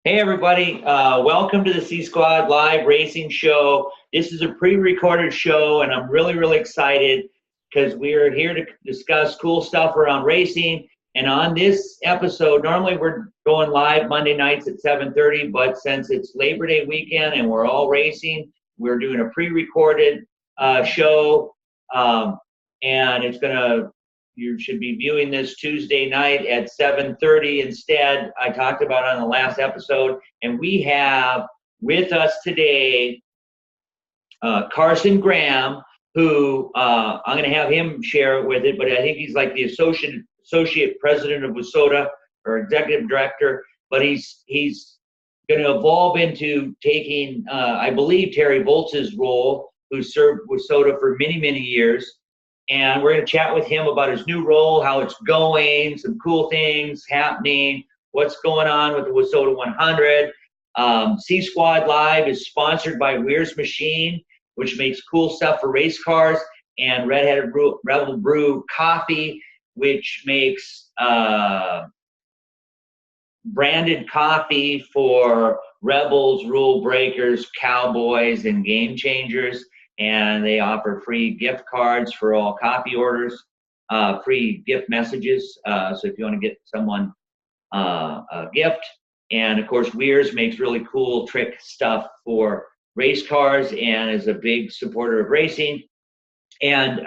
Hey everybody, welcome to the CSquad live racing show. This is a pre-recorded show and I'm really excited because we are here to discuss cool stuff around racing. And on this episode, normally we're going live Monday nights at 7:30, but since it's Labor Day weekend and we're all racing, we're doing a pre-recorded show, and you should be viewing this Tuesday night at 7:30 instead. I talked about it on the last episode. And we have with us today Carson Gramm, who I'm going to have him share with it, but I think he's like the associate president of Wissota or executive director. But he's going to evolve into taking, I believe, Terry Voeltz's role, who served Wissota for many years. And we're going to chat with him about his new role, how it's going, some cool things happening, what's going on with the Wissota 100. CSquad Live is sponsored by Weir's Machine, which makes cool stuff for race cars, and Red-Headed Rebel Brew Coffee, which makes branded coffee for rebels, rule breakers, cowboys, and game changers. And they offer free gift cards for all coffee orders, free gift messages. So if you want to get someone a gift. And of course, Weir's makes really cool trick stuff for race cars and is a big supporter of racing. And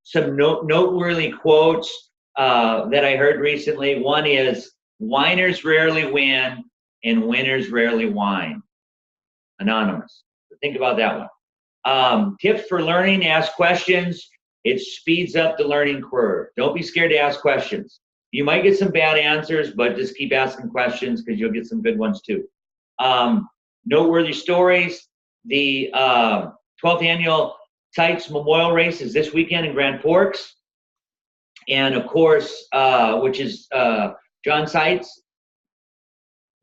some noteworthy quotes that I heard recently. One is, "Whiners rarely win and winners rarely whine." Anonymous. So think about that one. Tips for learning: ask questions. It speeds up the learning curve. Don't be scared to ask questions. You might get some bad answers, but just keep asking questions because you'll get some good ones too. Noteworthy stories: the 12th annual Sites Memorial Race is this weekend in Grand Forks. And of course, which is John Sites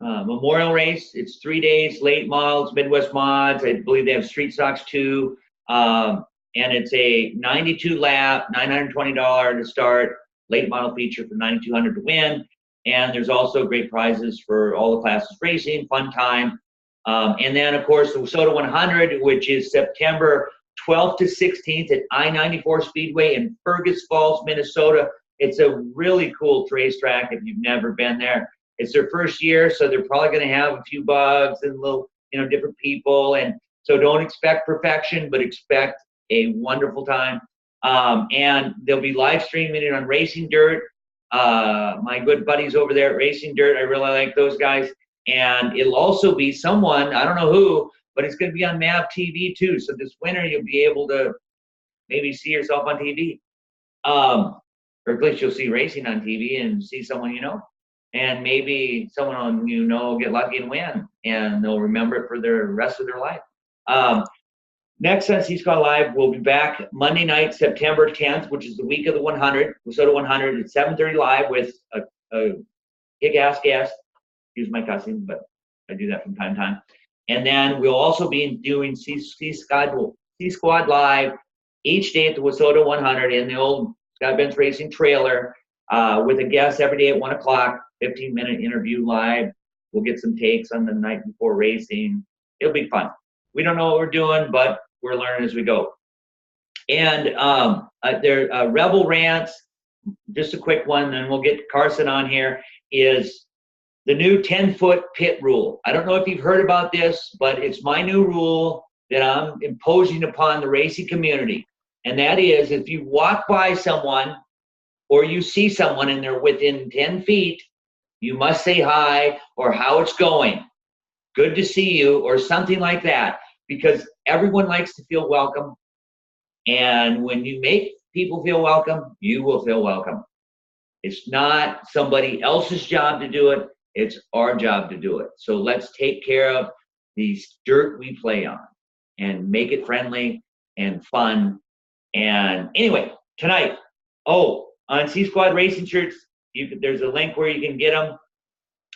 Memorial Race. It's 3 days, late models, Midwest mods. I believe they have street stocks too. And it's a 92 lap, $920 to start, late model feature for $9,200 to win. And there's also great prizes for all the classes racing, fun time. And then of course the Wissota 100, which is September 12th to 16th at I-94 Speedway in Fergus Falls, Minnesota. It's a really cool racetrack if you've never been there. It's their first year, so they're probably going to have a few bugs and little, different people. And so don't expect perfection, but expect a wonderful time. And they'll be live streaming it on Racing Dirt. My good buddies over there at Racing Dirt, I really like those guys. And it'll also be someone, I don't know who, but it's going to be on Mayo TV too. So this winter, you'll be able to maybe see yourself on TV. Or at least you'll see racing on TV and see someone you know. And maybe someone will get lucky and win, and they'll remember it for the rest of their life. Next on CSquad Live, we'll be back Monday night, September 10th, which is the week of the 100, Wissota 100 at 7:30 live with a kick-ass guest. Excuse my cussing, but I do that from time to time. And then we'll also be doing CSquad Live each day at the Wissota 100 in the old Scott Bintz Racing trailer with a guest every day at 1 o'clock. 15-minute interview live. We'll get some takes on the night before racing. It'll be fun. We don't know what we're doing, but we're learning as we go. And Rebel Rants, just a quick one, and we'll get Carson on here, is the new 10-foot pit rule. I don't know if you've heard about this, but it's my new rule that I'm imposing upon the racing community. And that is, if you walk by someone or you see someone and they're within 10 feet, you must say hi or how it's going, good to see you, or something like that, because everyone likes to feel welcome. And when you make people feel welcome, you will feel welcome. It's not somebody else's job to do it. It's our job to do it. So let's take care of the dirt we play on and make it friendly and fun. And anyway, tonight, on CSquad Racing shirts, there's a link where you can get them.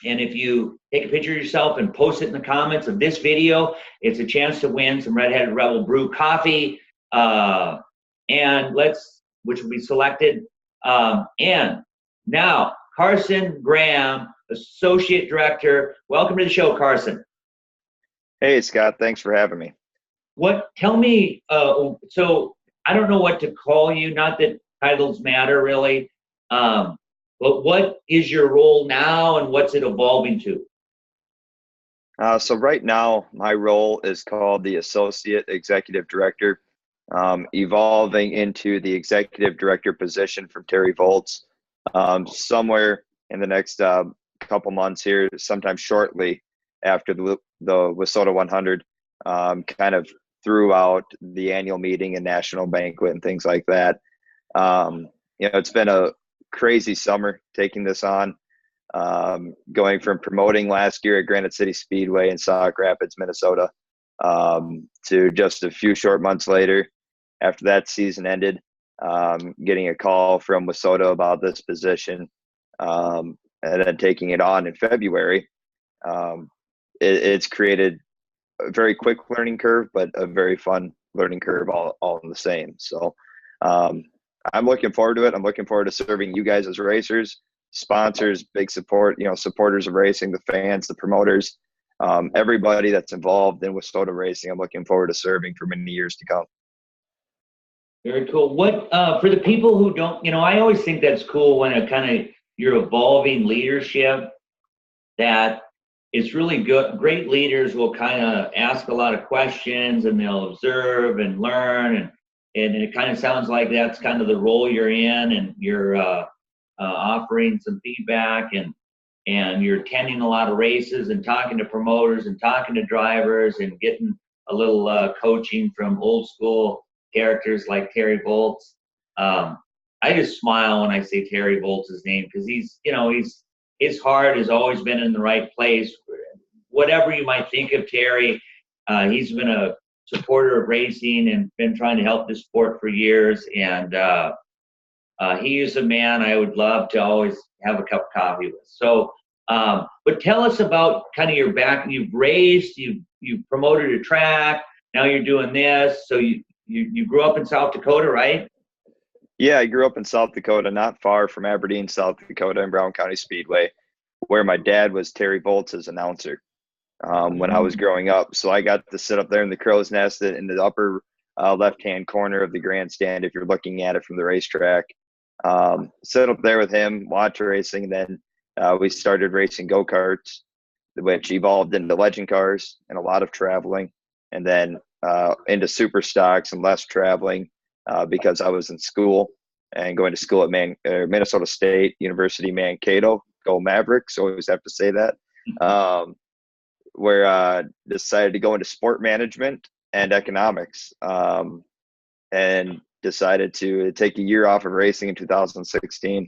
And if you take a picture of yourself and post it in the comments of this video, it's a chance to win some Red-Headed Rebel Brew coffee, which will be selected. And now, Carson Gramm, Associate Director. Welcome to the show, Carson. Hey, Scott. Thanks for having me. Tell me, so I don't know what to call you, not that titles matter really, but what is your role now and what's it evolving to? So right now, my role is called the Associate Executive Director, evolving into the Executive Director position from Terry Voeltz somewhere in the next couple months here, sometime shortly after the Wissota 100, kind of throughout the annual meeting and national banquet and things like that. It's been a crazy summer taking this on. Going from promoting last year at Granite City Speedway in Sauk Rapids, Minnesota, to just a few short months later, after that season ended, getting a call from Wissota about this position, and then taking it on in February. It's created a very quick learning curve, but a very fun learning curve all in the same. So I'm looking forward to it. I'm looking forward to serving you guys as racers, sponsors, big support, supporters of racing, the fans, the promoters, everybody that's involved in Wissota Racing. I'm looking forward to serving for many years to come. Very cool. What for the people who don't, I always think that's cool when you're evolving leadership, that it's really good. Great leaders will kind of ask a lot of questions and they'll observe and learn, and it kind of sounds like that's kind of the role you're in, and you're offering some feedback, and you're attending a lot of races and talking to promoters and talking to drivers and getting a little coaching from old school characters like Terry Voeltz. I just smile when I say Terry Voeltz's name, because his heart has always been in the right place. Whatever you might think of Terry, he's been a supporter of racing and been trying to help the sport for years. And he is a man I would love to always have a cup of coffee with. So, but tell us about kind of your back. You've raced, you've promoted a track, now you're doing this. So you grew up in South Dakota, right? Yeah, I grew up in South Dakota, not far from Aberdeen, South Dakota, in Brown County Speedway, where my dad was Terry Voeltz's announcer when I was growing up. So I got to sit up there in the crow's nest in the upper left-hand corner of the grandstand, if you're looking at it from the racetrack. Sit up there with him, watch racing. Then we started racing go-karts, which evolved into legend cars and a lot of traveling, and then into super stocks and less traveling because I was in school and going to school at Minnesota State University, Mankato. Go Mavericks, always have to say that. Where I decided to go into sport management and economics, and decided to take a year off of racing in 2016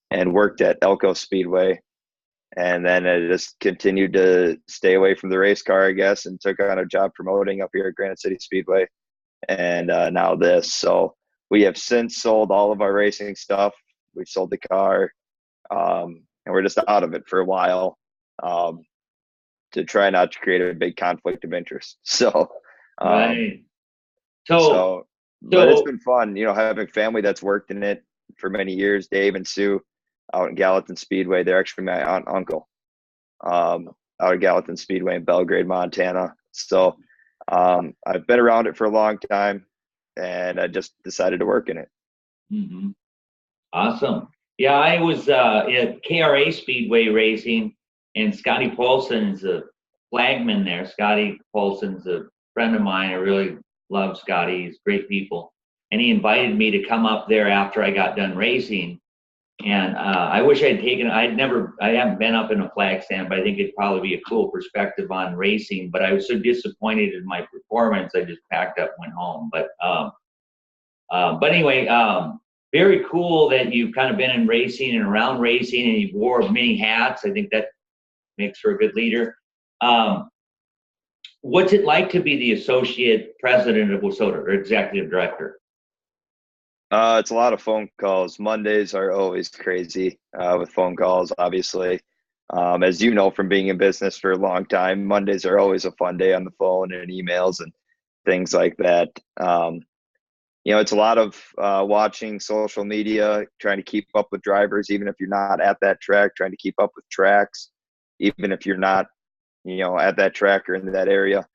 and worked at Elko Speedway. And then I just continued to stay away from the race car, I guess, and took on a job promoting up here at Granite City Speedway. And now this. So we have since sold all of our racing stuff. We've sold the car, and we're just out of it for a while, to try not to create a big conflict of interest. So, Right. But it's been fun, having family that's worked in it for many years. Dave and Sue out in Gallatin Speedway. They're actually my aunt and uncle out at Gallatin Speedway in Belgrade, Montana. So I've been around it for a long time, and I just decided to work in it. Mm-hmm. Awesome. Yeah, I was at KRA Speedway racing, and Scotty Paulson's a flagman there. Scotty Paulson's a friend of mine. I really love Scotty. He's great people. And he invited me to come up there after I got done racing. And I wish I'd taken, I haven't been up in a flag stand, but I think it'd probably be a cool perspective on racing. But I was so disappointed in my performance, I just packed up and went home. But anyway, very cool that you've kind of been in racing and around racing, and you've wore many hats. I think that makes for a good leader. What's it like to be the associate president of Wissota, or executive director? It's a lot of phone calls. Mondays are always crazy with phone calls, obviously. As you know from being in business for a long time, Mondays are always a fun day on the phone and emails and things like that. it's a lot of watching social media, trying to keep up with drivers, even if you're not at that track, trying to keep up with tracks, even if you're not, at that track or in that area,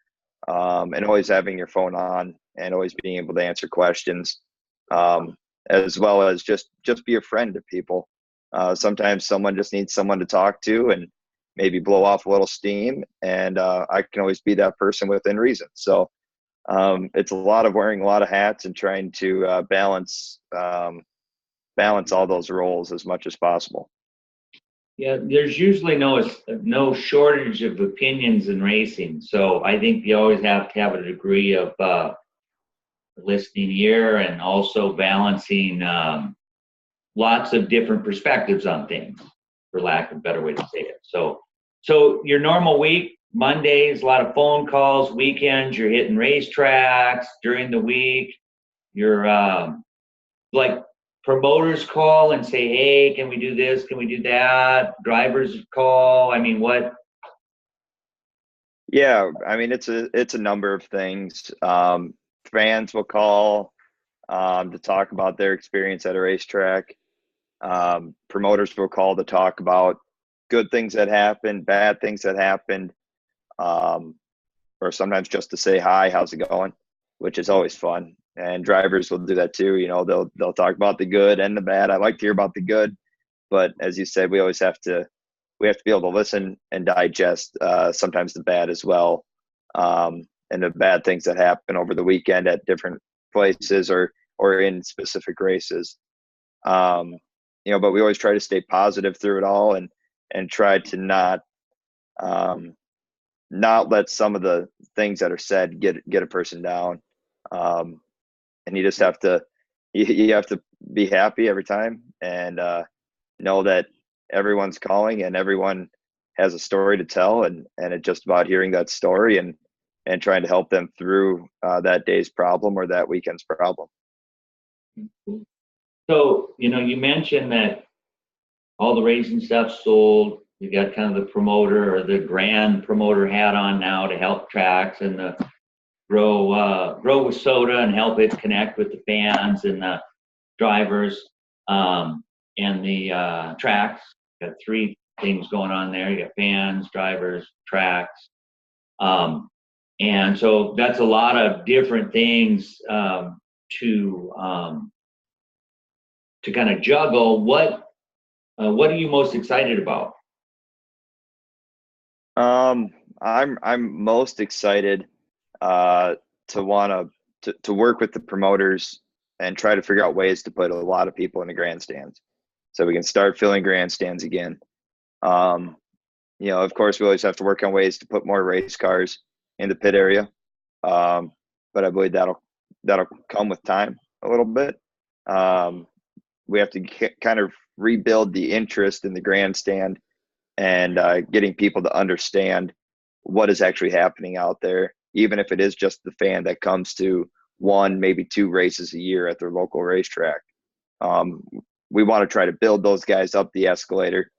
and always having your phone on and always being able to answer questions, as well as just be a friend to people. Sometimes someone just needs someone to talk to and maybe blow off a little steam, and I can always be that person within reason. So it's a lot of wearing a lot of hats and trying to balance all those roles as much as possible. Yeah, there's usually no shortage of opinions in racing, so I think you always have to have a degree of listening ear and also balancing lots of different perspectives on things, for lack of a better way to say it. So your normal week, Mondays, a lot of phone calls, weekends, you're hitting racetracks. During the week, you're like promoters call and say, hey, can we do this? Can we do that? Drivers call. I mean, what? Yeah, I mean, it's a number of things. Fans will call to talk about their experience at a racetrack. Promoters will call to talk about good things that happened, bad things that happened, or sometimes just to say hi, how's it going, which is always fun. And drivers will do that too. They'll talk about the good and the bad. I like to hear about the good, but as you said, we have to be able to listen and digest sometimes the bad as well, and the bad things that happen over the weekend at different places or in specific races. But we always try to stay positive through it all and try to not let some of the things that are said get a person down. And you just have to be happy every time and know that everyone's calling and everyone has a story to tell, and it's just about hearing that story and trying to help them through that day's problem or that weekend's problem. So, you mentioned that all the racing stuff sold. You got kind of the promoter or the grand promoter hat on now to help tracks and the grow Wissota and help it connect with the fans and the drivers and the tracks. Got three things going on there. You got fans, drivers, tracks. And so that's a lot of different things to kind of juggle. What are you most excited about? I'm most excited to want to work with the promoters and try to figure out ways to put a lot of people in the grandstands so we can start filling grandstands again. Of course, we always have to work on ways to put more race cars in the pit area, but I believe that'll come with time a little bit. We have to kind of rebuild the interest in the grandstand and getting people to understand what is actually happening out there, even if it is just the fan that comes to one, maybe two races a year at their local racetrack. We want to try to build those guys up the escalator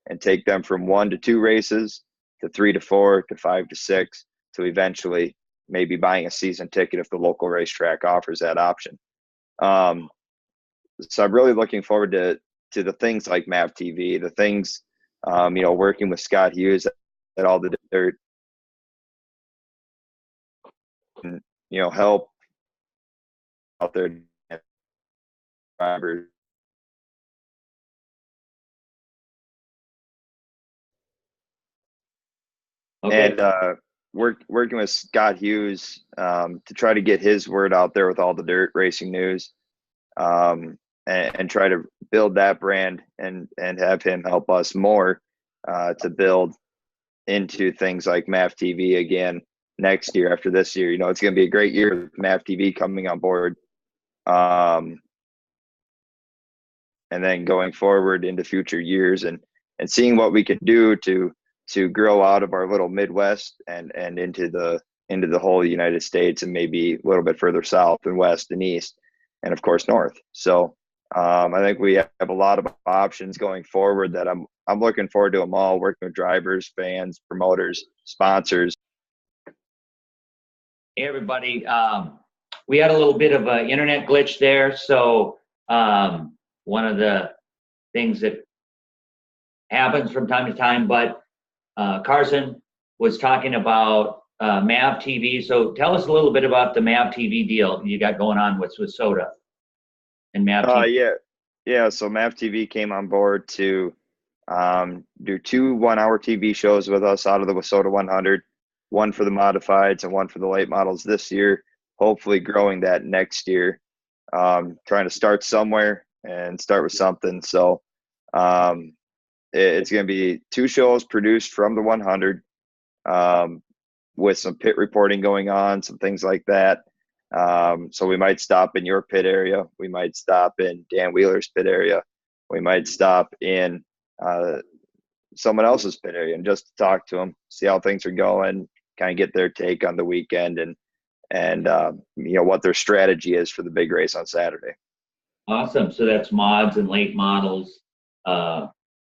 and take them from 1 to 2 races to 3 to 4 to 5 to 6 to eventually maybe buying a season ticket if the local racetrack offers that option. So I'm really looking forward to the things like Mayo TV, the things, working with Scott Hughes at all the dirt, and, help out there drivers. Okay. And working with Scott Hughes to try to get his word out there with all the dirt racing news, and try to build that brand and have him help us more to build into things like Mayo TV again next year after this year. It's going to be a great year with Mayo TV coming on board. And then going forward into future years and seeing what we can do to grow out of our little Midwest and into the whole United States and maybe a little bit further south and west and east and of course north. So I think we have a lot of options going forward that I'm looking forward to them all, working with drivers, fans, promoters, sponsors. Hey everybody, we had a little bit of an internet glitch there. So one of the things that happens from time to time, but Carson was talking about Mayo TV. So tell us a little bit about the Mayo TV deal you got going on with Wissota and Mayo TV. Yeah. So Mayo TV came on board to do 2 1-hour TV shows with us out of the Wissota 100, one for the modifieds and one for the late models this year. Hopefully growing that next year. Trying to start somewhere and start with something. So it's going to be 2 shows produced from the 100 with some pit reporting going on, some things like that. So we might stop in your pit area. We might stop in Dan Wheeler's pit area. We might stop in someone else's pit area and just talk to them, see how things are going, kind of get their take on the weekend and what their strategy is for the big race on Saturday. Awesome. So that's mods and late models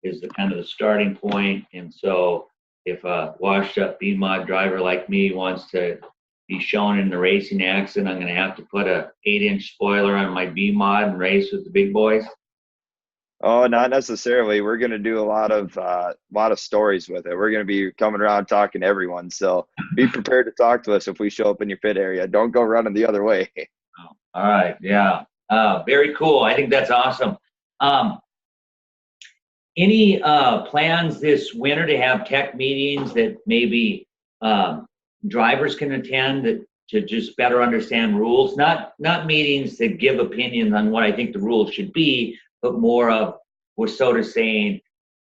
is the kind of the starting point. And so if a washed up B mod driver like me wants to be shown in the racing action, I'm going to have to put a 8-inch spoiler on my B mod and race with the big boys. Oh, not necessarily. We're going to do a lot of stories with it. We're going to be coming around talking to everyone. So be prepared to talk to us if we show up in your pit area. Don't go running the other way. Oh, all right. Yeah. Very cool. I think that's awesome. Any plans this winter to have tech meetings that maybe drivers can attend to just better understand rules? Not meetings that give opinions on what I think the rules should be, but more of Wissota saying,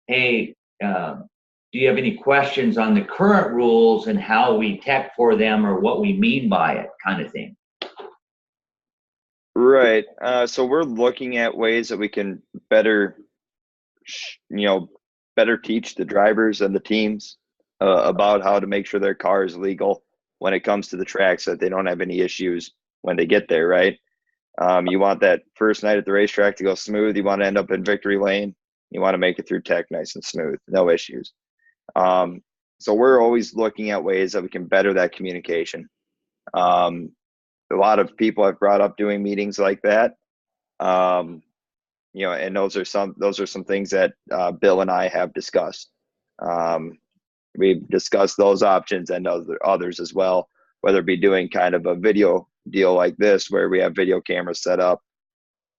hey, do you have any questions on the current rules and how we tech for them or what we mean by it, kind of thing? Right. So we're looking at ways that we can better teach the drivers and the teams about how to make sure their car is legal when it comes to the track so that they don't have any issues when they get there, right? You want that first night at the racetrack to go smooth. You want to end up in victory lane. You want to make it through tech nice and smooth, no issues. So we're always looking at ways that we can better that communication. A lot of people have brought up doing meetings like that. And those are some things that Bill and I have discussed. We've discussed those options and others as well, whether it be doing kind of a video deal like this where we have video cameras set up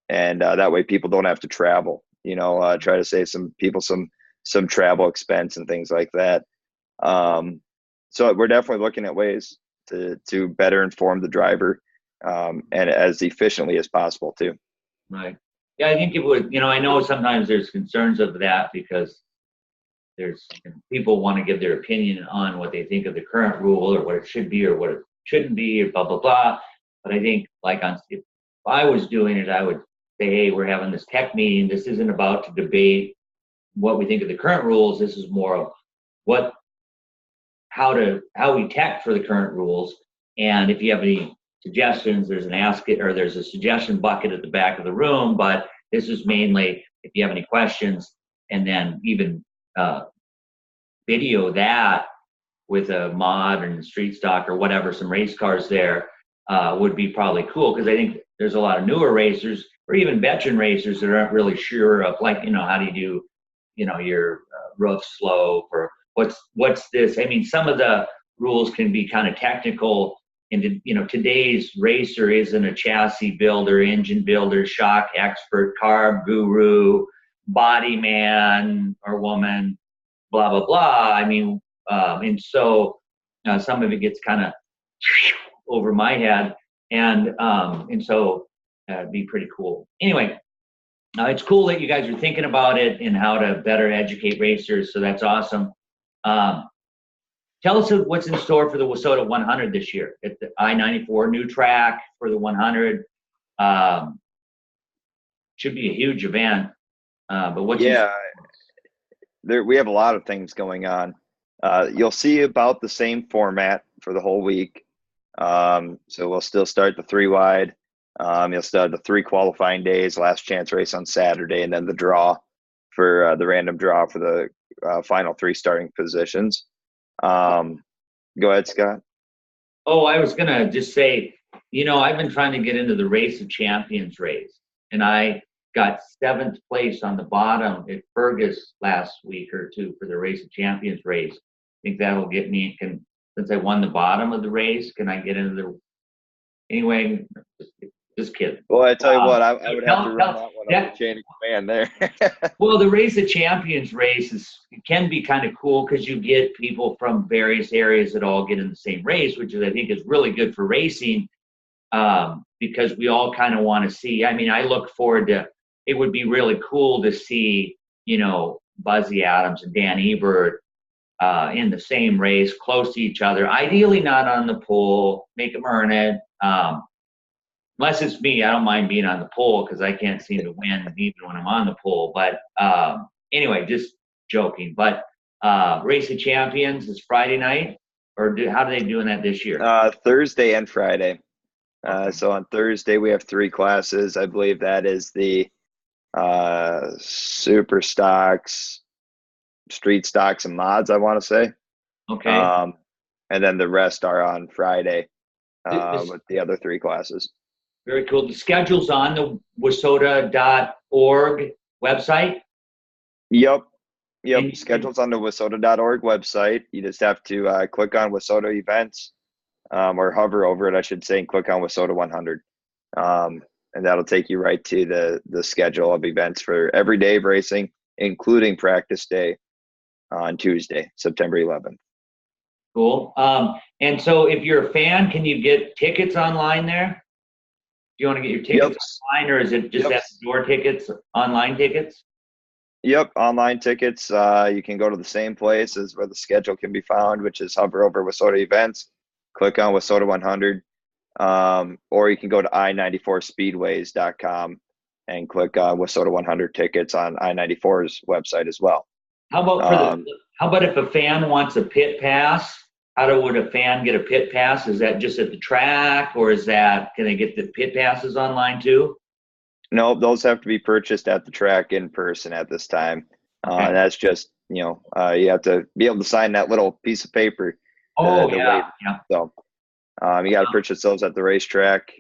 and that way people don't have to travel, try to save some people some travel expense and things like that. So we're definitely looking at ways to better inform the driver and as efficiently as possible too. Right. Yeah, I think it would, I know sometimes there's concerns of that because there's people want to give their opinion on what they think of the current rule or what it should be or what it shouldn't be or blah, blah, blah. But I think if I was doing it, I would say, hey, we're having this tech meeting. This isn't about to debate what we think of the current rules. This is more of how we tech for the current rules. And if you have any suggestions, there's a suggestion bucket at the back of the room, but this is mainly if you have any questions, and then even video that with a mod and street stock or whatever, some race cars there would be probably cool, because I think there's a lot of newer racers or even veteran racers that aren't really sure of how do you do your roof slope or what's this. I mean, some of the rules can be kind of technical. And today's racer isn't a chassis builder, engine builder, shock expert, carb guru, body man or woman, blah blah blah. I mean, and so some of it gets kind of over my head, and so it'd be pretty cool. Anyway, it's cool that you guys are thinking about it and how to better educate racers. So that's awesome. Tell us what's in store for the Wissota 100 this year at the I-94 new track for the 100. Should be a huge event. But what's we have a lot of things going on. You'll see about the same format for the whole week. So we'll still start the 3 wide. You'll start the 3 qualifying days, last chance race on Saturday, and then the draw for the random draw for the final 3 starting positions. Go ahead, Scott. Oh, I was going to just say, I've been trying to get into the Race of Champions race, and I got 7th place on the bottom at Fergus last week or two for the Race of Champions race. I think that'll get me, since I won the bottom of the race, can I get into the, anyway, just kidding. Well, I tell you what, I would have to run that one up the chain of command there. Well, the Race of Champions race can be kind of cool because you get people from various areas that all get in the same race, which I think is really good for racing, because we all kind of want to see. I mean, I look forward to, it would be really cool to see, Buzzy Adams and Dan Ebert in the same race, close to each other, ideally not on the pole, make them earn it. Unless it's me, I don't mind being on the pole because I can't seem to win even when I'm on the pole. But anyway, just joking. But Race of Champions is Friday night, or how are they doing that this year? Thursday and Friday. So on Thursday we have 3 classes. I believe that is the super stocks, street stocks, and mods, I want to say. Okay. And then the rest are on Friday with the other 3 classes. Very cool. The schedule's on the Wissota.org website? Yep. Schedule's on the Wissota.org website. You just have to click on Wissota events, or hover over it, I should say, and click on Wissota 100. And that'll take you right to the schedule of events for every day of racing, including practice day on Tuesday, September 11th. Cool. And so if you're a fan, can you get tickets online there? Do you want to get your tickets online, or is it just at the door tickets, online tickets? Yep, online tickets. You can go to the same place as where the schedule can be found, which is hover over Wissota events, click on Wissota 100, or you can go to i94speedways.com and click on Wissota 100 tickets on I-94's website as well. How about if a fan wants a pit pass? Would a fan get a pit pass? Is that just at the track, or can they get the pit passes online too? No, those have to be purchased at the track in person at this time. And that's just, you have to be able to sign that little piece of paper. Yeah. So you got to purchase those at the racetrack.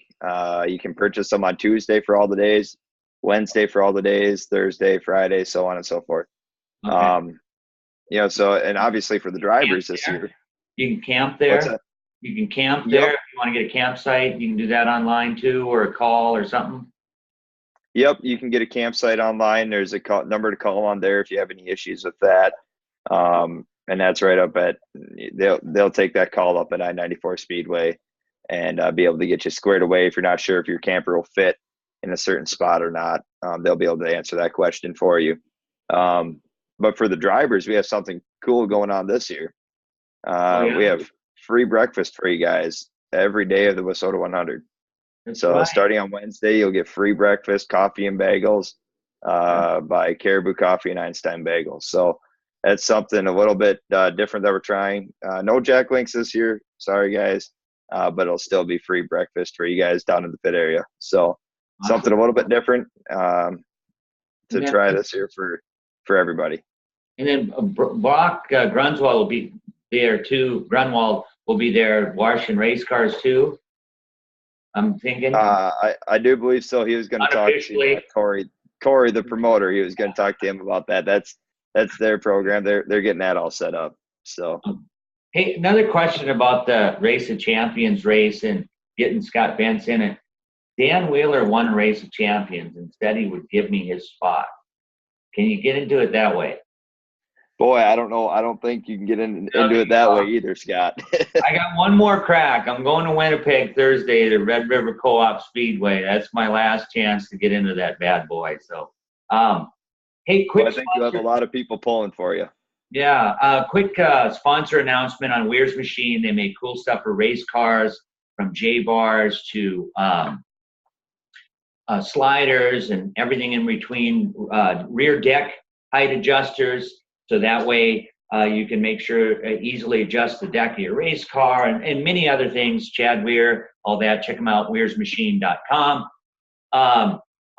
You can purchase them on Tuesday for all the days, Wednesday for all the days, Thursday, Friday, so on and so forth. Okay. So, and obviously for the drivers this year. You can camp there. You can camp there. If you want to get a campsite, you can do that online too, or a call or something. Yep, you can get a campsite online. There's a number to call on there if you have any issues with that. And that's right up at, they'll take that call up at I-94 Speedway and be able to get you squared away if you're not sure if your camper will fit in a certain spot or not. They'll be able to answer that question for you. But for the drivers, we have something cool going on this year. We have free breakfast for you guys every day of the Wissota 100. Starting on Wednesday, you'll get free breakfast, coffee and bagels by Caribou Coffee and Einstein Bagels. So that's something a little bit different that we're trying. No Jack Links this year. Sorry, guys. But it'll still be free breakfast for you guys down in the pit area. So something a little bit different to try this year for everybody. And then Brock Grunwald will be there too. Grunwald will be there washing race cars too, I'm thinking. I do believe so. He was going to talk to Corey, the promoter. He was going to talk to him about that. That's their program. They're getting that all set up. So, hey, another question about the Race of Champions race and getting Scott Bintz in it. Dan Wheeler won Race of Champions and said he would give me his spot. Can you get into it that way? Boy, I don't know. I don't think you can get into it that way either, Scott. I got one more crack. I'm going to Winnipeg Thursday to Red River Co-op Speedway. That's my last chance to get into that bad boy. So, hey, quick. I think you have a lot of people pulling for you. Yeah, quick sponsor announcement on Weir's Machine. They make cool stuff for race cars, from J-bars to sliders and everything in between. Rear deck height adjusters. So that way you can make sure easily adjust the deck of your race car and many other things. Chad Weir, all that. Check them out, weirsmachine.com.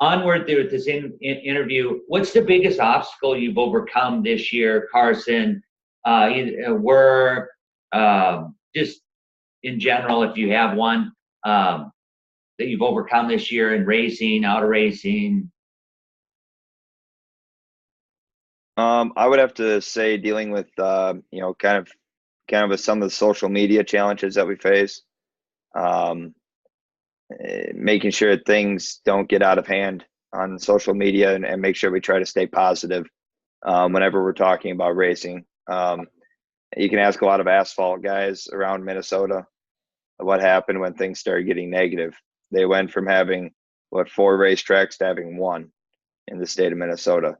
Onward through this interview, what's the biggest obstacle you've overcome this year, Carson? Just in general, if you have one, that you've overcome this year in racing, auto racing? I would have to say dealing with kind of with some of the social media challenges that we face. Making sure that things don't get out of hand on social media, and make sure we try to stay positive whenever we're talking about racing. You can ask a lot of asphalt guys around Minnesota what happened when things started getting negative. They went from having 4 racetracks to having 1 in the state of Minnesota.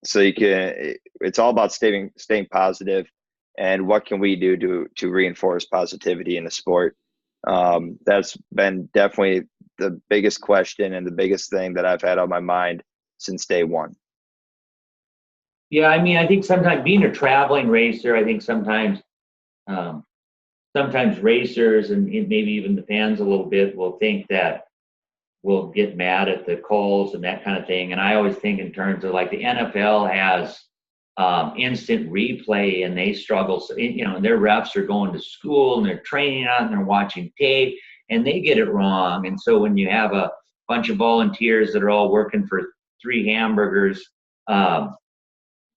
So it's all about staying positive, and what can we do to reinforce positivity in the sport. That's been definitely the biggest question and the biggest thing that I've had on my mind since day one. Yeah, I mean, I think sometimes being a traveling racer, I think sometimes racers and maybe even the fans a little bit will think that we'll get mad at the calls and that kind of thing. And I always think in terms of like the NFL has instant replay, and they struggle. So, and their refs are going to school and they're training on it and they're watching tape and they get it wrong. And so when you have a bunch of volunteers that are all working for 3 hamburgers,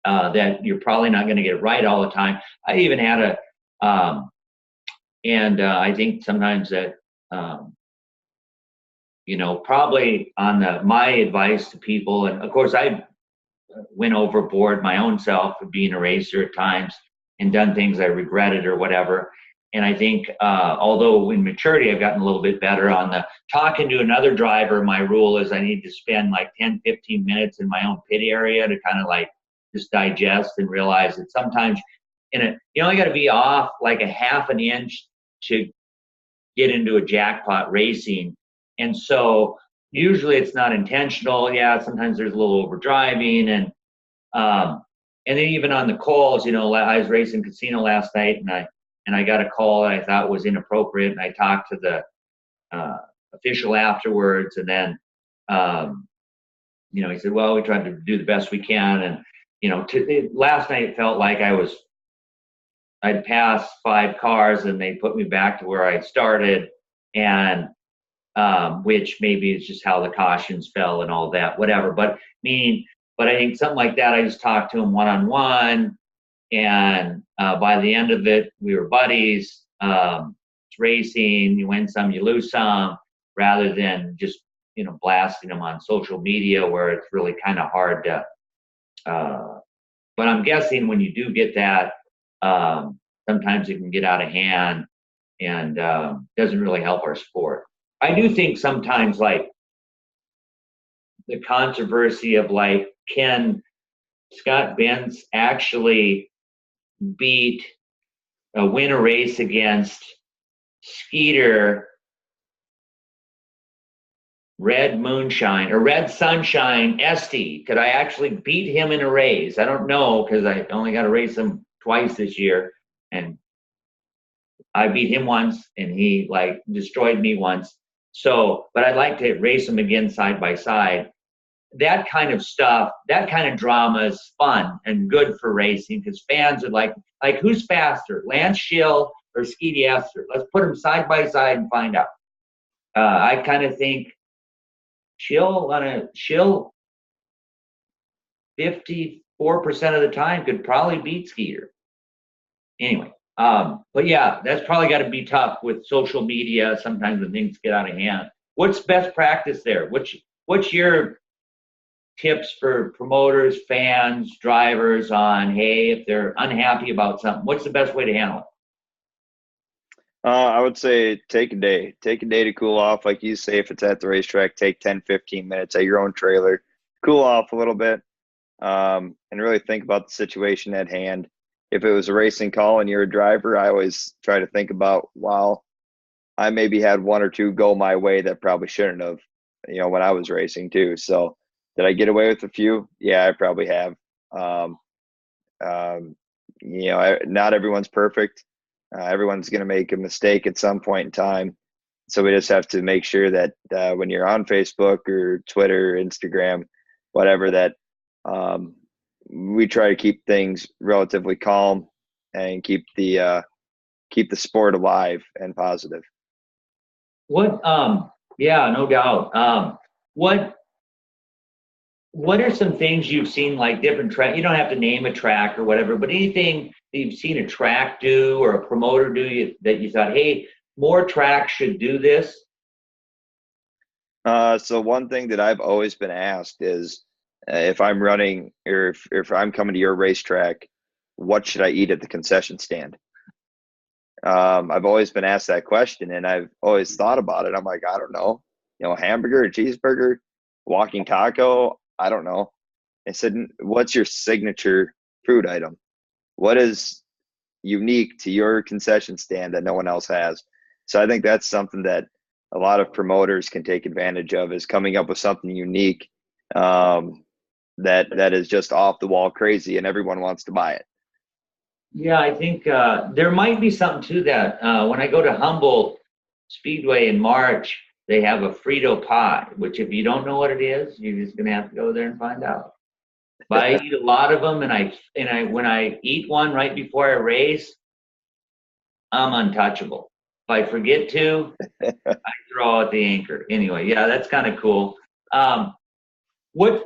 that you're probably not going to get it right all the time. I even had I think sometimes that, probably on my advice to people, and of course I went overboard my own self of being a racer at times and done things I regretted or whatever. And I think, although in maturity, I've gotten a little bit better on the talking to another driver. My rule is I need to spend like 10, 15 minutes in my own pit area to kind of like just digest and realize that sometimes you only got to be off like a half an inch to get into a jackpot racing. And so usually it's not intentional. Yeah, sometimes there's a little overdriving, and then even on the calls, I was racing casino last night, and I got a call that I thought was inappropriate, and I talked to the official afterwards, and then he said, well, we tried to do the best we can, and last night it felt like I'd passed 5 cars and they put me back to where I started, and which maybe is just how the cautions fell and all that, whatever. But I think something like that, I just talked to him one-on-one, and by the end of it, we were buddies. It's racing, you win some, you lose some, rather than just blasting them on social media where it's really kind of hard to. But I'm guessing when you do get that, sometimes it can get out of hand and doesn't really help our sport. I do think sometimes like the controversy of like, can Scott Bintz actually win a race against Skeeter Red Moonshine or Red Sunshine Esty? Could I actually beat him in a race? I don't know, because I only got to race him twice this year, and I beat him once and he like destroyed me once. So, but I'd like to race them again side by side. That kind of stuff, that kind of drama is fun and good for racing, because fans are like who's faster, Lance Schill or Skeety Esther? Let's put them side by side and find out. I kind of think Schill 54% of the time could probably beat Skeeter. Anyway. But yeah, that's probably got to be tough with social media sometimes when things get out of hand. What's best practice there? What's your tips for promoters, fans, drivers on, hey, if they're unhappy about something, what's the best way to handle it? I would say take a day to cool off. Like you say, if it's at the racetrack, take 10, 15 minutes at your own trailer, cool off a little bit, and really think about the situation at hand. If it was a racing call and you're a driver, I always try to think about, wow, I maybe had 1 or 2 go my way that probably shouldn't have, when I was racing too. So did I get away with a few? Yeah, I probably have. Not everyone's perfect. Everyone's going to make a mistake at some point in time. So we just have to make sure that when you're on Facebook or Twitter, Instagram, whatever, that we try to keep things relatively calm and keep the sport alive and positive. What, yeah, no doubt. What are some things you've seen, like different track? You don't have to name a track or whatever, but anything that you've seen a track do or a promoter do that you thought, hey, more tracks should do this? So one thing that I've always been asked is if I'm running or if I'm coming to your racetrack, what should I eat at the concession stand? I've always been asked that question, and I've always thought about it. I'm like, I don't know, hamburger, a cheeseburger, walking taco. I don't know. I said, what's your signature food item? What is unique to your concession stand that no one else has? So I think that's something that a lot of promoters can take advantage of, is coming up with something unique that is just off the wall crazy and everyone wants to buy it. Yeah, I think there might be something to that. When I go to Humboldt Speedway in March, they have a Frito pie, which if you don't know what it is, you're just gonna have to go there and find out. But I eat a lot of them, and when I eat one right before I race, I'm untouchable. If I forget to, I throw out the anchor. Anyway, yeah, that's kind of cool.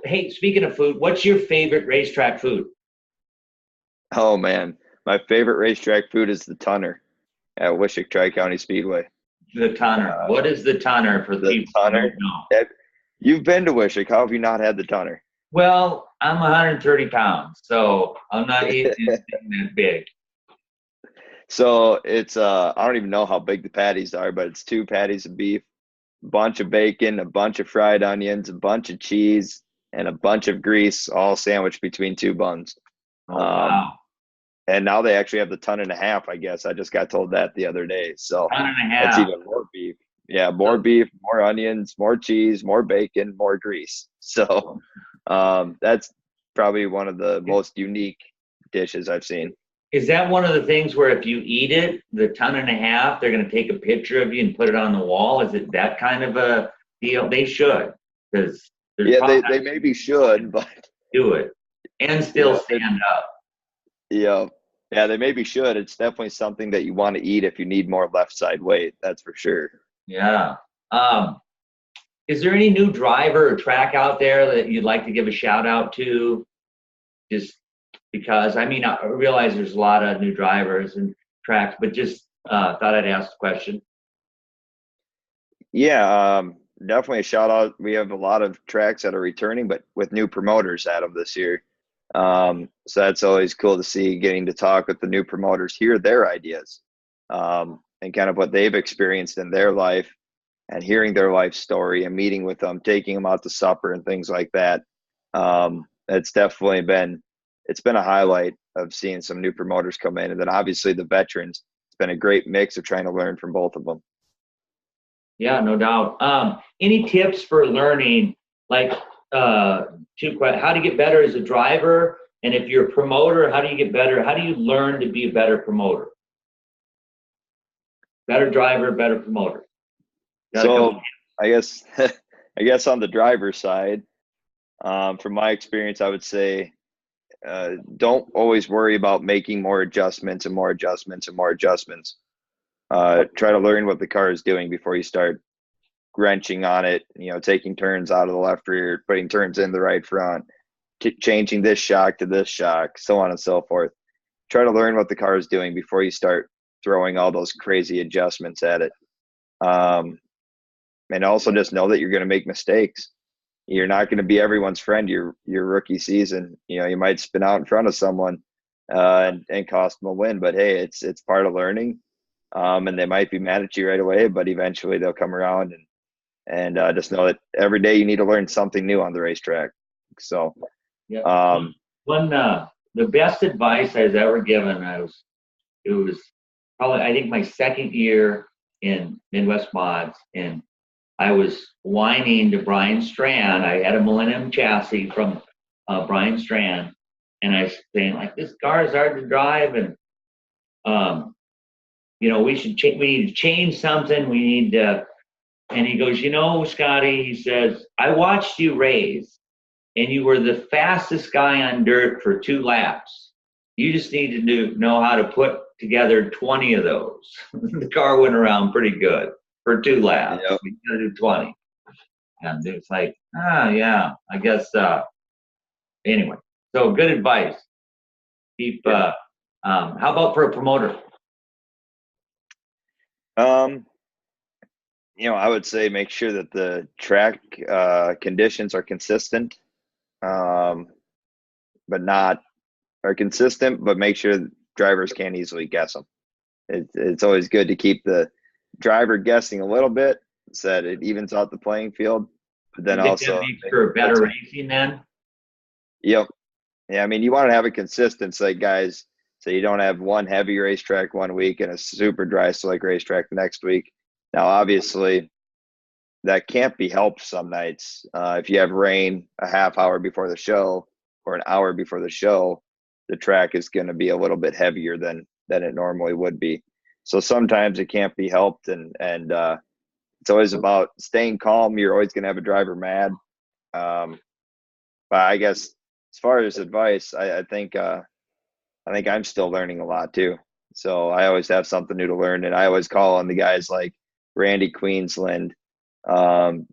Hey, speaking of food, what's your favorite racetrack food? Oh man, my favorite racetrack food is the Tunner at Wissota Tri-County Speedway. The Tunner. What is the Tunner for the people who don't know? You've been to Wissota. How have you not had the Tunner? Well, I'm 130 pounds, so I'm not eating anything that big. So it's I don't even know how big the patties are, but it's 2 patties of beef, a bunch of bacon, a bunch of fried onions, a bunch of cheese, and a bunch of grease, all sandwiched between 2 buns. Oh, wow. And now they actually have the 1.5 tons, I guess. I just got told that the other day. So 1.5 that's even more beef. Yeah, more beef, more onions, more cheese, more bacon, more grease. So that's probably one of the most unique dishes I've seen. Is that one of the things where if you eat it, the 1.5 tons, they're going to take a picture of you and put it on the wall? Is it that kind of a deal? They should, because they maybe should, but do it and still stand up. Yeah, they maybe should. It's definitely something that you want to eat if you need more left side weight. That's for sure. Yeah. Is there any new driver or track out there that you'd like to give a shout out to? Just because, I mean, I realize there's a lot of new drivers and tracks, but just thought I'd ask the question. Yeah, definitely a shout out. We have a lot of tracks that are returning, but with new promoters at them this year. So that's always cool to see, getting to talk with the new promoters, hear their ideas, and kind of what they've experienced in their life, and hearing their life story and meeting with them, taking them out to supper and things like that. It's definitely been a highlight of seeing some new promoters come in. And then obviously the veterans, it's been a great mix of trying to learn from both of them. Yeah, no doubt. Any tips for learning, like how to get better as a driver? And if you're a promoter, how do you get better? How do you learn to be a better promoter? Better driver, better promoter. So I guess on the driver's side, from my experience, I would say don't always worry about making more adjustments and more adjustments and more adjustments. Try to learn what the car is doing before you start wrenching on it, taking turns out of the left rear, putting turns in the right front, changing this shock to this shock, so on and so forth. Try to learn what the car is doing before you start throwing all those crazy adjustments at it. And also just know that you're going to make mistakes. You're not going to be everyone's friend your rookie season. You might spin out in front of someone and cost them a win, but hey, it's part of learning. And they might be mad at you right away, but eventually they'll come around, and just know that every day you need to learn something new on the racetrack. So, yeah. The best advice I was ever given, it was probably, I think, my second year in Midwest Mods, and I was whining to Brian Strand. I had a Millennium chassis from Brian Strand, and I was saying, like, this car is hard to drive, and we need to change something. We need to. And he goes, Scotty, he says, I watched you race, and you were the fastest guy on dirt for 2 laps. You just need to know how to put together 20 of those. The car went around pretty good. for 2 laps. Yep. We got to do 20. And it's like, yeah, I guess, anyway. So good advice. Keep, how about for a promoter? I would say make sure that the track conditions are consistent, but make sure drivers can't easily guess them. It's always good to keep the driver guessing a little bit so that it evens out the playing field. But then also that makes for better racing then? Yep. Yeah, I mean, you want to have a consistent, guys, so you don't have one heavy racetrack one week and a super dry slick racetrack the next week. Now, obviously, that can't be helped some nights. If you have rain a half hour before the show or an hour before the show, the track is going to be a little bit heavier than it normally would be. So sometimes it can't be helped, and it's always about staying calm. You're always going to have a driver mad. But I guess as far as advice, I think I'm still learning a lot too. So I always have something new to learn, and I always call on the guys like Randy Queensland,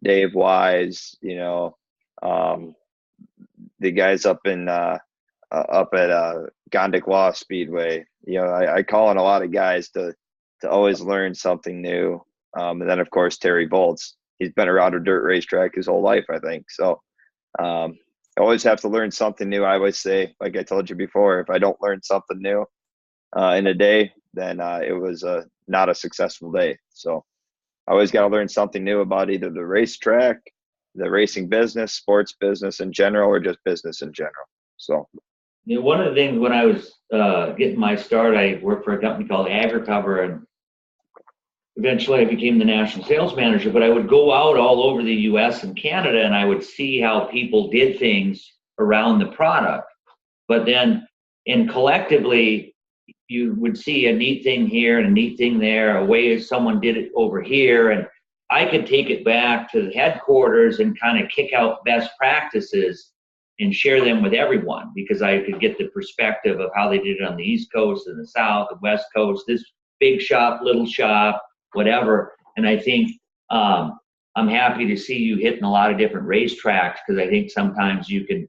Dave Wise, the guys up at Gondik Speedway. I call on a lot of guys to always learn something new. And then of course Terry Voeltz. He's been around a dirt racetrack his whole life, I think. So I always have to learn something new. I always say, like I told you before, if I don't learn something new in a day, then it was not a successful day. So I always got to learn something new about either the racetrack, the racing business, sports business in general, or just business in general. So, one of the things when I was getting my start, I worked for a company called AgriCover, and eventually I became the national sales manager. But I would go out all over the U.S. and Canada, and I would see how people did things around the product. But then, collectively, you would see a neat thing here and a neat thing there, a way someone did it over here, and I could take it back to the headquarters and kind of kick out best practices and share them with everyone, because I could get the perspective of how they did it on the East Coast and the South and West Coast, this big shop, little shop, whatever. And I think I'm happy to see you hitting a lot of different racetracks, because I think sometimes you can,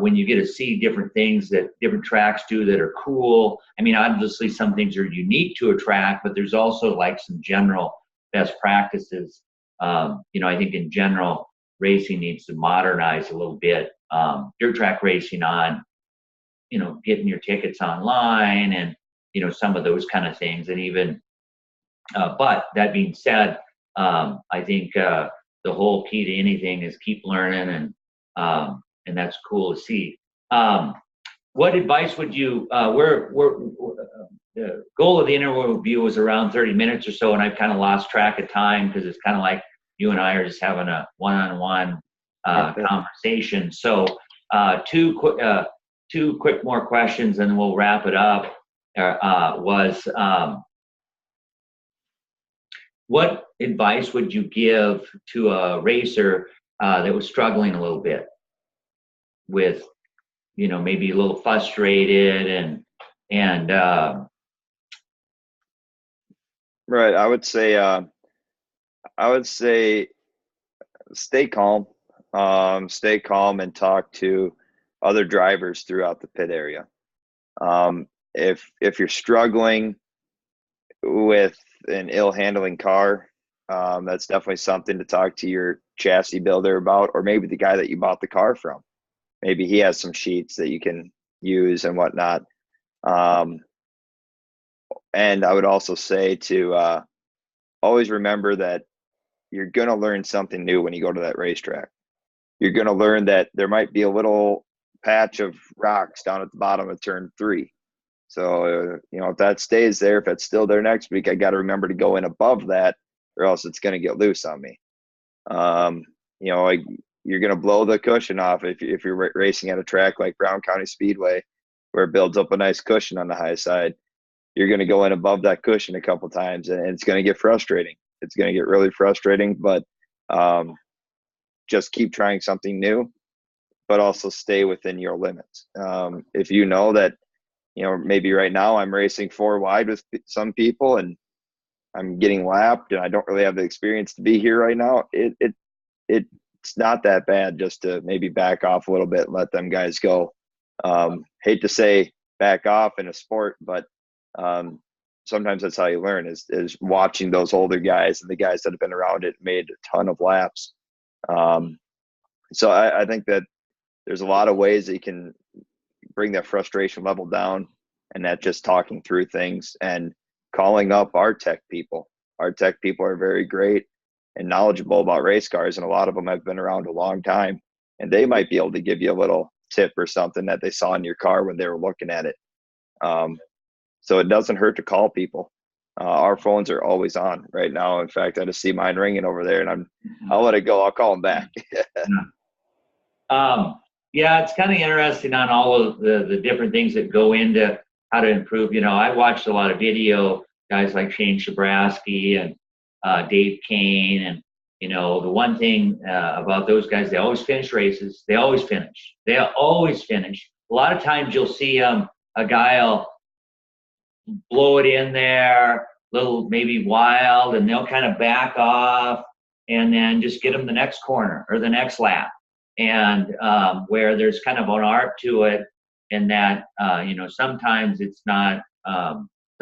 when you get to see different things that different tracks do that are cool. I mean, obviously some things are unique to a track, but there's also like some general best practices. I think in general, racing needs to modernize a little bit. Dirt track racing on, getting your tickets online and, some of those kind of things. And even, but that being said, I think the whole key to anything is keep learning, and that's cool to see. What advice would you, the goal of the interview was around 30 minutes or so, and I've kind of lost track of time because it's kind of like you and I are just having a one-on-one conversation. So two quick more questions and then we'll wrap it up. What advice would you give to a racer that was struggling a little bit with, maybe a little frustrated and right. I would say stay calm. Stay calm and talk to other drivers throughout the pit area. If you're struggling with an ill handling car, that's definitely something to talk to your chassis builder about, or maybe the guy that you bought the car from. Maybe he has some sheets that you can use and whatnot. And I would also say to always remember that you're going to learn something new when you go to that racetrack. You're going to learn that there might be a little patch of rocks down at the bottom of turn 3. So, if that stays there, if it's still there next week, I got to remember to go in above that, or else it's going to get loose on me. You're going to blow the cushion off if you're racing at a track like Brown County Speedway, where it builds up a nice cushion on the high side. You're going to go in above that cushion a couple times, and it's going to get frustrating. It's going to get really frustrating, but just keep trying something new, but also stay within your limits. If you know that, maybe right now I'm racing 4 wide with some people, and I'm getting lapped and I don't really have the experience to be here right now, it's not that bad just to maybe back off a little bit and let them guys go. Hate to say back off in a sport, but sometimes that's how you learn is watching those older guys and the guys that have been around it, made a ton of laps. So I think that there's a lot of ways that you can bring that frustration level down, and that just talking through things and calling up our tech people. Our tech people are very great and knowledgeable about race cars, and a lot of them have been around a long time, and they might be able to give you a little tip or something that they saw in your car when they were looking at it. So it doesn't hurt to call people. Our phones are always on right now. In fact, I just see mine ringing over there, and I'll let it go. I'll call them back. Yeah, it's kind of interesting on all of the different things that go into how to improve. You know, I watched a lot of video, guys like Shane Shabrowski and Dave Kane. And, you know, the one thing about those guys, they always finish races. They always finish. They always finish. A lot of times you'll see a guy will blow it in there, little maybe wild, and they'll kind of back off and then just get them the next corner or the next lap. And where there's kind of an art to it, and that, you know, sometimes it's not,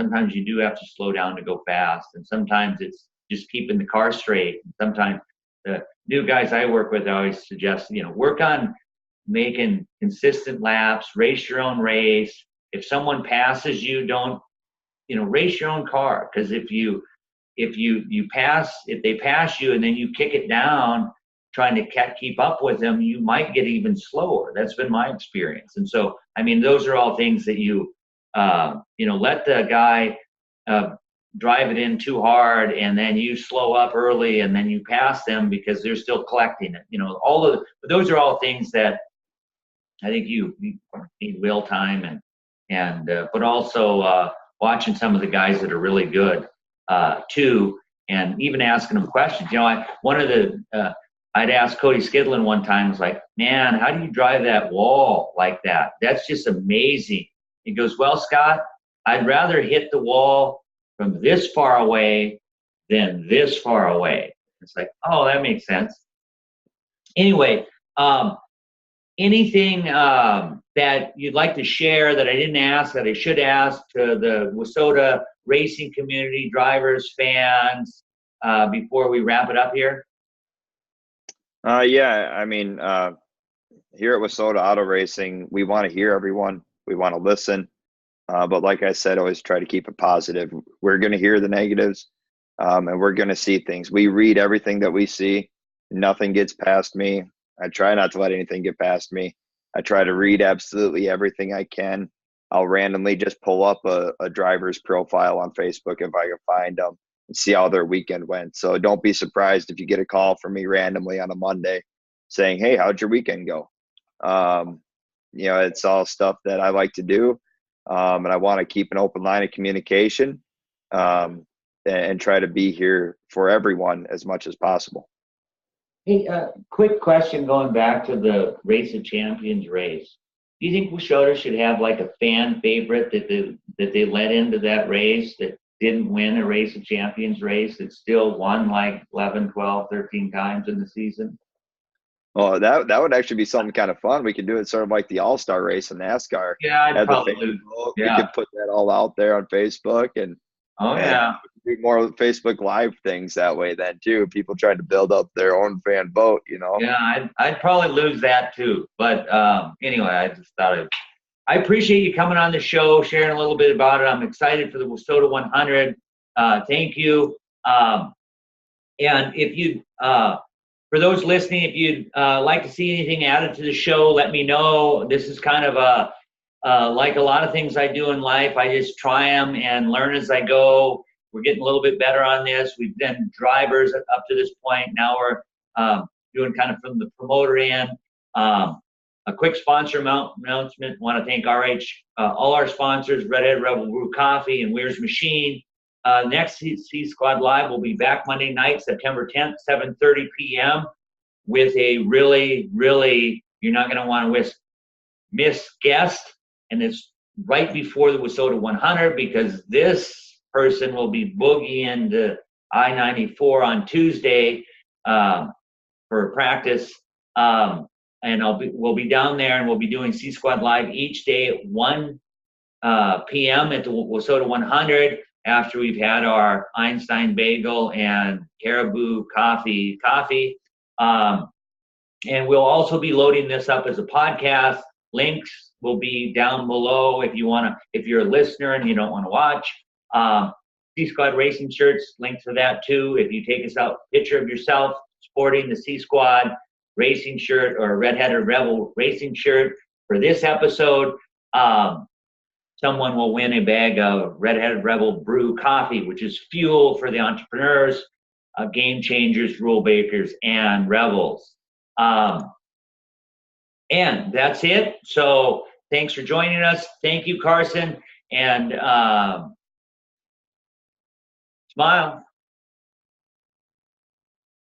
sometimes you do have to slow down to go fast, and sometimes it's just keeping the car straight. And sometimes the new guys I work with, I always suggest, you know, work on making consistent laps, race your own race. If someone passes you, don't, you know, race your own car. Because if they pass you and then you kick it down, trying to keep up with them, you might get even slower. That's been my experience. And so, I mean, those are all things that you know, let the guy drive it in too hard, and then you slow up early, and then you pass them because they're still collecting it. You know, those are all things that I think you need wheel time and but also watching some of the guys that are really good too, and even asking them questions. You know, I'd asked Cody Skidlin one time, I was like, man, how do you drive that wall like that? That's just amazing. He goes, well, Scott, I'd rather hit the wall from this far away than this far away. It's like, oh, that makes sense. Anyway, anything that you'd like to share that I didn't ask, that I should ask to the Wissota racing community, drivers, fans, before we wrap it up here? Yeah, I mean, here at Wissota Auto Racing, we want to hear everyone. We want to listen. But like I said, always try to keep it positive. We're going to hear the negatives, and we're going to see things. We read everything that we see. Nothing gets past me. I try not to let anything get past me. I try to read absolutely everything I can. I'll randomly just pull up a driver's profile on Facebook if I can find them, and see how their weekend went. So don't be surprised if you get a call from me randomly on a Monday saying, hey, how'd your weekend go? You know, it's all stuff that I like to do. And I want to keep an open line of communication, and try to be here for everyone as much as possible. Hey, quick question going back to the Race of Champions race. Do you think Wissota should have like a fan favorite that they let into that race that didn't win a Race of Champions race that still won like 11, 12, 13 times in the season? Well, that would actually be something kind of fun. We could do it sort of like the All-Star race in NASCAR. Yeah, I'd probably. Yeah. We could put that all out there on Facebook and do more Facebook Live things that way then too. People trying to build up their own fan vote, you know. Yeah, I'd probably lose that too. But anyway, I just thought I appreciate you coming on the show, sharing a little bit about it. I'm excited for the Wissota 100. Thank you. And if you for those listening, if you'd like to see anything added to the show, let me know. This is kind of like a lot of things I do in life. I just try them and learn as I go. We're getting a little bit better on this. We've been drivers up to this point. Now we're doing kind of from the promoter end. A quick sponsor announcement. Want to thank all our sponsors, Redhead Rebel Brew Coffee and Weir's Machine. Next CSquad Live will be back Monday night, September 10th, 7:30 p.m. with a really, really, you're not going to want to miss guest. And it's right before the Wissota 100, because this person will be boogieing to I-94 on Tuesday for practice. And we'll be down there, and we'll be doing CSquad Live each day at 1 p.m. at the Wissota 100 after we've had our Einstein bagel and Caribou coffee. And we'll also be loading this up as a podcast. Links will be down below if you're a listener and you don't want to watch. CSquad Racing shirts, link to that too. If you take us out, picture of yourself sporting the CSquad Racing shirt or Red-Headed Rebel Racing shirt for this episode, someone will win a bag of Red-Headed Rebel brew coffee, which is fuel for the entrepreneurs, game changers, rule breakers, and rebels. And that's it. So thanks for joining us. Thank you, Carson. And smile.